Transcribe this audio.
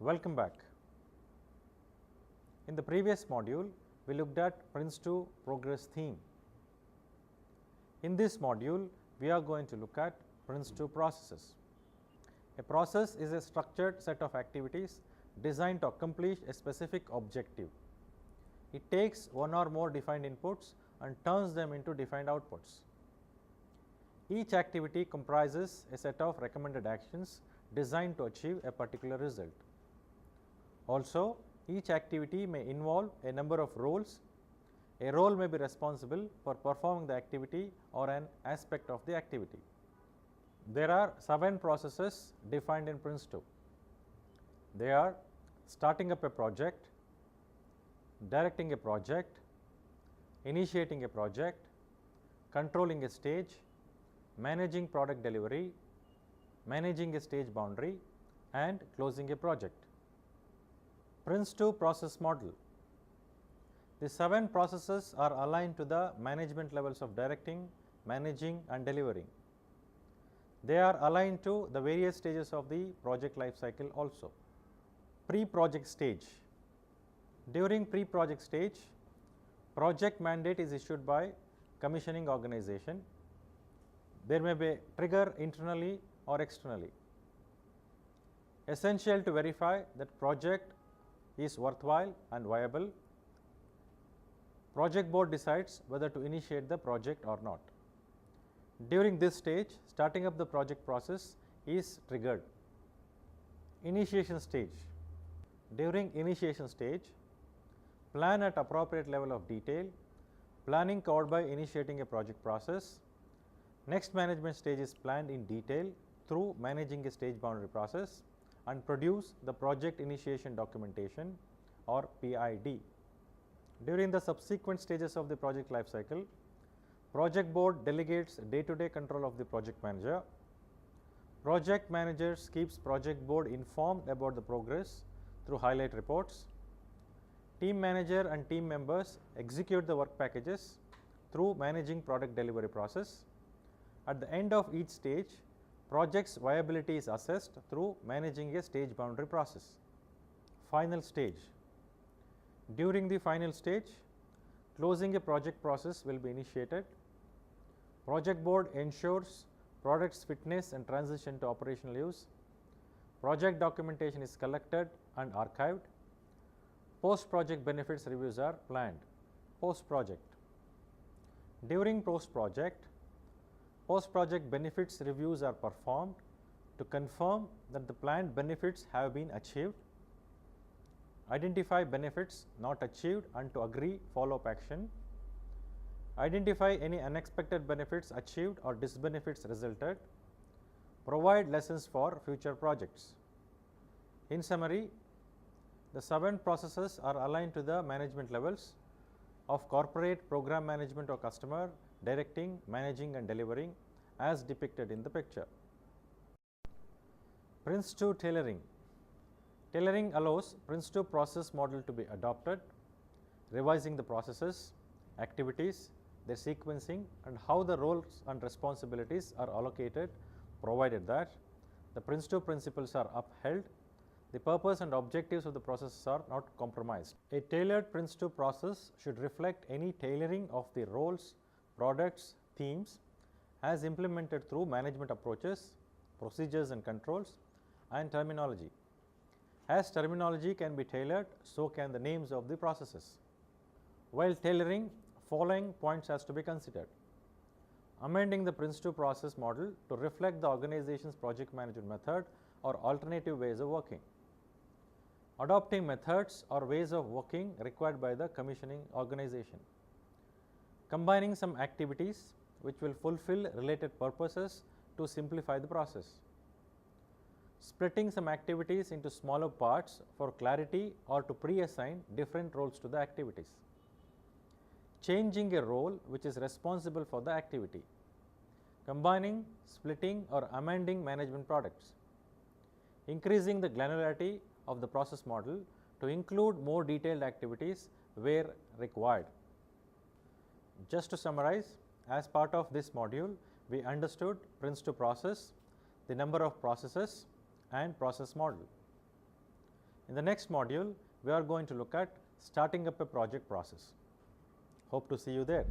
Welcome back. In the previous module, we looked at PRINCE2 progress theme. In this module, we are going to look at PRINCE2 processes. A process is a structured set of activities designed to accomplish a specific objective. It takes one or more defined inputs and turns them into defined outputs. Each activity comprises a set of recommended actions designed to achieve a particular result. Also, each activity may involve a number of roles. A role may be responsible for performing the activity or an aspect of the activity. There are 7 processes defined in PRINCE2. They are starting up a project, directing a project, initiating a project, controlling a stage, managing product delivery, managing a stage boundary, and closing a project. PRINCE2 process model. The 7 processes are aligned to the management levels of directing, managing, and delivering. They are aligned to the various stages of the project life cycle also. Pre-project stage. During pre-project stage, project mandate is issued by commissioning organization. There may be a trigger internally or externally. Essential to verify that project is worthwhile and viable. Project board decides whether to initiate the project or not. During this stage, starting up the project process is triggered. Initiation stage. During initiation stage, plan at appropriate level of detail, planning covered by initiating a project process. Next management stage is planned in detail through managing a stage boundary process and produce the project initiation documentation or PID. During the subsequent stages of the project life cycle, project board delegates day-to-day control of the project manager. Project manager keeps project board informed about the progress through highlight reports. Team manager and team members execute the work packages through managing product delivery process. At the end of each stage, project's viability is assessed through managing a stage boundary process. Final stage. During the final stage, closing a project process will be initiated. Project board ensures product's fitness and transition to operational use. Project documentation is collected and archived. Post-project benefits reviews are planned. Post-project. During post-project benefits reviews are performed to confirm that the planned benefits have been achieved, identify benefits not achieved and to agree follow-up action, identify any unexpected benefits achieved or disbenefits resulted, provide lessons for future projects. In summary, the 7 processes are aligned to the management levels of corporate, program management or customer, directing, managing and delivering as depicted in the picture. PRINCE2 tailoring. Tailoring allows PRINCE2 process model to be adopted, revising the processes, activities, their sequencing and how the roles and responsibilities are allocated, provided that the PRINCE2 principles are upheld, the purpose and objectives of the processes are not compromised. A tailored PRINCE2 process should reflect any tailoring of the roles, products, themes as implemented through management approaches, procedures and controls and terminology. As terminology can be tailored, so can the names of the processes. While tailoring, following points has to be considered. Amending the PRINCE2 process model to reflect the organization's project management method or alternative ways of working. Adopting methods or ways of working required by the commissioning organization. Combining some activities which will fulfill related purposes to simplify the process. Splitting some activities into smaller parts for clarity or to pre-assign different roles to the activities. Changing a role which is responsible for the activity. Combining, splitting or amending management products. Increasing the granularity of the process model to include more detailed activities where required. Just to summarize, as part of this module, we understood PRINCE2 process, the number of processes and process model. In the next module, we are going to look at starting up a project process. Hope to see you there.